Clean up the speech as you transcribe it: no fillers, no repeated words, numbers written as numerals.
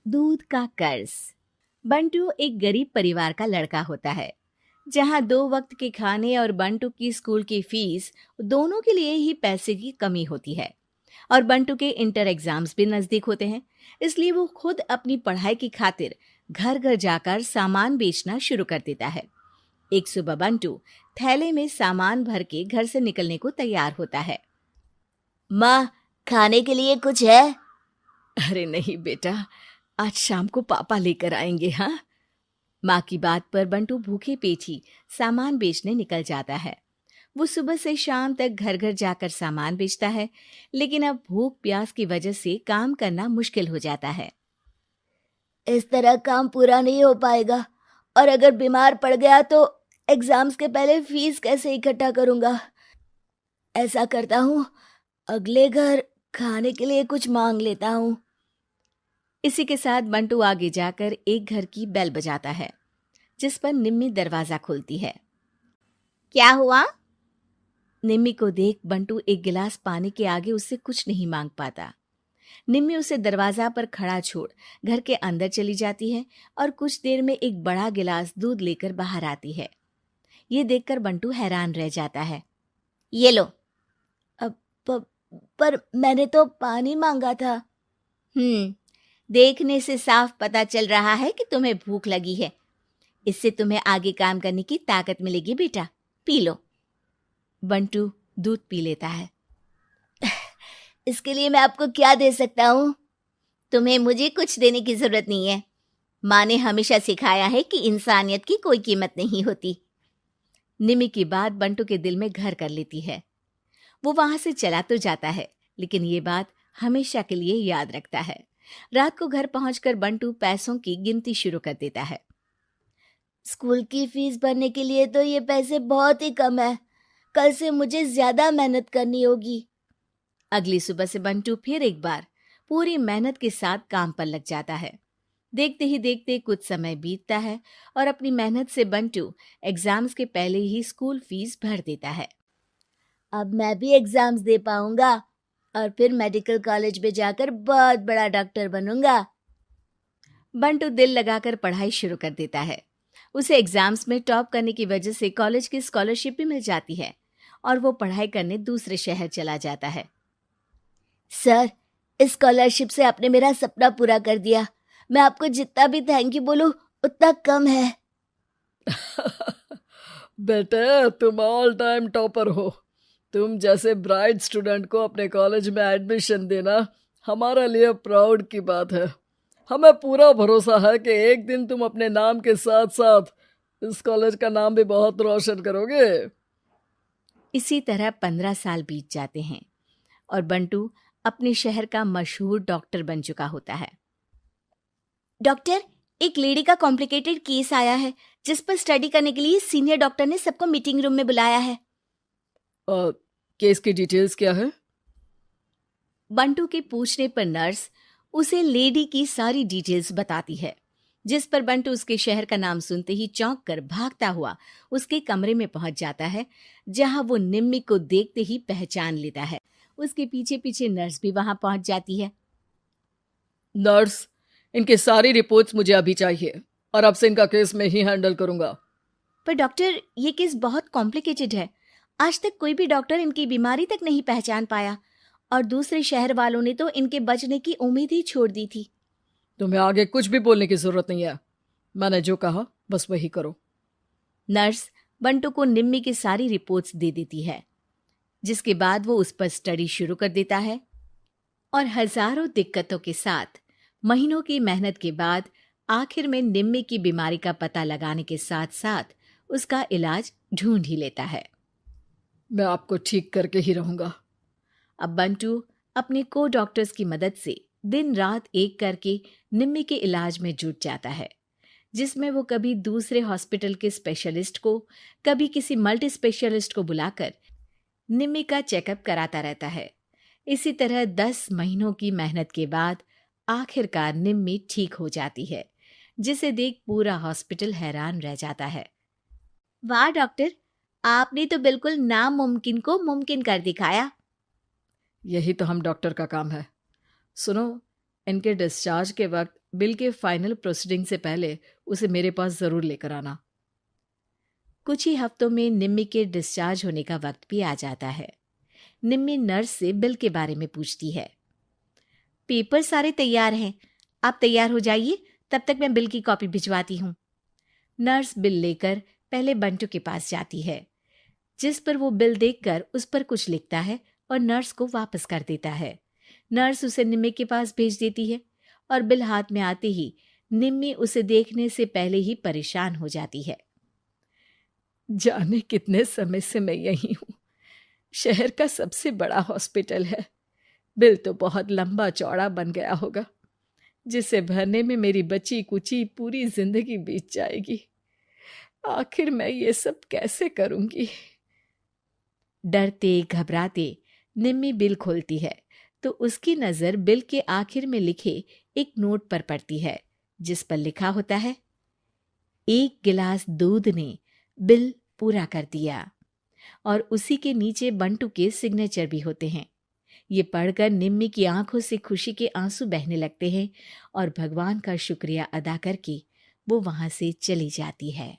दूध का कर्ज। बंटू एक गरीब परिवार का लड़का होता है, जहां 2 वक्त के खाने और बंटू की स्कूल की फीस दोनों के लिए ही पैसे की कमी होती है। और बंटू के इंटर एग्जाम्स भी नजदीक होते हैं, इसलिए वो खुद अपनी पढ़ाई की खातिर घर घर जाकर सामान बेचना शुरू कर देता है। एक सुबह बंटू थैले में सामान भर के घर से निकलने को तैयार होता है। माँ, खाने के लिए कुछ है? अरे नहीं बेटा, आज शाम को पापा लेकर आएंगे। हाँ, माँ की बात पर बंटू भूखे पेट ही सामान बेचने निकल जाता है। वो सुबह से शाम तक घर घर जाकर सामान बेचता है, लेकिन अब भूख प्यास की वजह से काम करना मुश्किल हो जाता है। इस तरह काम पूरा नहीं हो पाएगा, और अगर बीमार पड़ गया तो एग्जाम्स के पहले फीस कैसे इकट्ठा करूंगा? ऐसा करता हूँ, अगले घर खाने के लिए कुछ मांग लेता हूँ। इसी के साथ बंटू आगे जाकर एक घर की बेल बजाता है, जिस पर निम्मी दरवाजा खोलती है। क्या हुआ? निम्मी को देख बंटू एक गिलास पानी के आगे उससे कुछ नहीं मांग पाता। निम्मी उसे दरवाजा पर खड़ा छोड़ घर के अंदर चली जाती है और कुछ देर में एक बड़ा गिलास दूध लेकर बाहर आती है। ये देखकर बंटू हैरान रह जाता है। ये लो। अब पर मैंने तो पानी मांगा था। देखने से साफ पता चल रहा है कि तुम्हें भूख लगी है। इससे तुम्हें आगे काम करने की ताकत मिलेगी बेटा, पी लो। बंटू दूध पी लेता है। इसके लिए मैं आपको क्या दे सकता हूँ? तुम्हें मुझे कुछ देने की जरूरत नहीं है। माँ ने हमेशा सिखाया है कि इंसानियत की कोई कीमत नहीं होती। निमी की बात बंटू के दिल में घर कर लेती है। वो वहां से चला तो जाता है, लेकिन ये बात हमेशा के लिए याद रखता है। रात को घर पहुंचकर बंटू पैसों की गिनती शुरू कर देता है। स्कूल की फीस भरने के लिए तो ये पैसे बहुत ही कम है। कल से मुझे ज्यादा मेहनत करनी होगी। अगली सुबह से बंटू फिर एक बार पूरी मेहनत के साथ काम पर लग जाता है। देखते ही देखते कुछ समय बीतता है और अपनी मेहनत से बंटू एग्जाम्स के पहले ही स्कूल फीस भर देता है। अब मैं भी एग्जाम्स दे पाऊंगा और फिर मेडिकल कॉलेज में जाकर बहुत बड़ा डॉक्टर बनूंगा। बंटू दिल लगाकर पढ़ाई शुरू कर देता है। उसे एग्जाम्स में टॉप करने की वजह से कॉलेज की स्कॉलरशिप भी मिल जाती है और वो पढ़ाई करने दूसरे शहर चला जाता है। सर, इस स्कॉलरशिप से आपने मेरा सपना पूरा कर दिया। मैं आपको जितना भी थैंक यू बोलूं उतना कम है। बेटे, तुम ऑल टाइम टॉपर हो। तुम जैसे ब्राइट स्टूडेंट को अपने कॉलेज में एडमिशन देना हमारे लिए प्राउड की बात है। हमें पूरा भरोसा है कि एक दिन तुम अपने नाम के साथ साथ इस कॉलेज का नाम भी बहुत रोशन करोगे। इसी तरह 15 साल बीत जाते हैं और बंटू अपने शहर का मशहूर डॉक्टर बन चुका होता है। डॉक्टर, एक लेडी का कॉम्प्लिकेटेड केस आया है, जिस पर स्टडी करने के लिए सीनियर डॉक्टर ने सबको मीटिंग रूम में बुलाया है। केस की डिटेल्स क्या है? बंटू के पूछने पर नर्स उसे लेडी की सारी डिटेल्स बताती है, जिस पर बंटू उसके शहर का नाम सुनते ही चौंक कर भागता हुआ उसके कमरे में पहुंच जाता है, जहां वो निम्मी को देखते ही पहचान लेता है। उसके पीछे पीछे नर्स भी वहां पहुंच जाती है। नर्स, इनकी सारी रिपोर्ट्स मुझे अभी चाहिए और अब से इनका केस मैं ही हैंडल करूंगा। पर डॉक्टर, ये केस बहुत कॉम्प्लिकेटेड है। आज तक कोई भी डॉक्टर इनकी बीमारी तक नहीं पहचान पाया और दूसरे शहर वालों ने तो इनके बचने की उम्मीद ही छोड़ दी थी। तुम्हें आगे कुछ भी बोलने की जरूरत नहीं है। मैंने जो कहा बस वही करो। नर्स बंटू को निम्मी की सारी रिपोर्ट्स दे देती है, जिसके बाद वो उस पर स्टडी शुरू कर देता है और हजारों दिक्कतों के साथ महीनों की मेहनत के बाद आखिर में निम्मी की बीमारी का पता लगाने के साथ साथ उसका इलाज ढूंढ ही लेता है। मैं आपको ठीक करके ही रहूंगा। अब बंटू अपने को डॉक्टर्स की मदद से दिन रात एक करके निम्मी के इलाज में जुट जाता है, जिसमें वो कभी दूसरे हॉस्पिटल के स्पेशलिस्ट को, कभी किसी मल्टी स्पेशलिस्ट को बुलाकर निम्मी का चेकअप कराता रहता है। इसी तरह 10 महीनों की मेहनत के बाद आखिरकार निम्मी ठीक हो जाती है, जिसे देख पूरा हॉस्पिटल हैरान रह जाता है। वाह डॉक्टर, आपने तो बिल्कुल नामुमकिन को मुमकिन कर दिखाया। यही तो हम डॉक्टर का काम है। सुनो, इनके डिस्चार्ज के वक्त बिल के फाइनल प्रोसीडिंग से पहले उसे मेरे पास ज़रूर लेकर आना। कुछ ही हफ्तों में निम्मी के डिस्चार्ज होने का वक्त भी आ जाता है। निम्मी नर्स से बिल के बारे में पूछती है। पेपर सारे तैयार हैं, आप तैयार हो जाइए, तब तक मैं बिल की कॉपी भिजवाती हूँ। नर्स बिल लेकर पहले बंटू के पास जाती है, जिस पर वो बिल देखकर उस पर कुछ लिखता है और नर्स को वापस कर देता है। नर्स उसे निम्मी के पास भेज देती है और बिल हाथ में आते ही निम्मी उसे देखने से पहले ही परेशान हो जाती है। जाने कितने समय से मैं यहीं हूँ। शहर का सबसे बड़ा हॉस्पिटल है। बिल तो बहुत लंबा चौड़ा बन गया होगा, जिसे भरने में मेरी बची कुची पूरी जिंदगी बीत जाएगी। आखिर मैं ये सब कैसे करूंगी? डरते घबराते निम्मी बिल खोलती है तो उसकी नजर बिल के आखिर में लिखे एक नोट पर पड़ती है, जिस पर लिखा होता है, 1 गिलास दूध ने बिल पूरा कर दिया। और उसी के नीचे बंटू के सिग्नेचर भी होते हैं। ये पढ़कर निम्मी की आंखों से खुशी के आंसू बहने लगते हैं और भगवान का शुक्रिया अदा करके वो वहां से चली जाती है।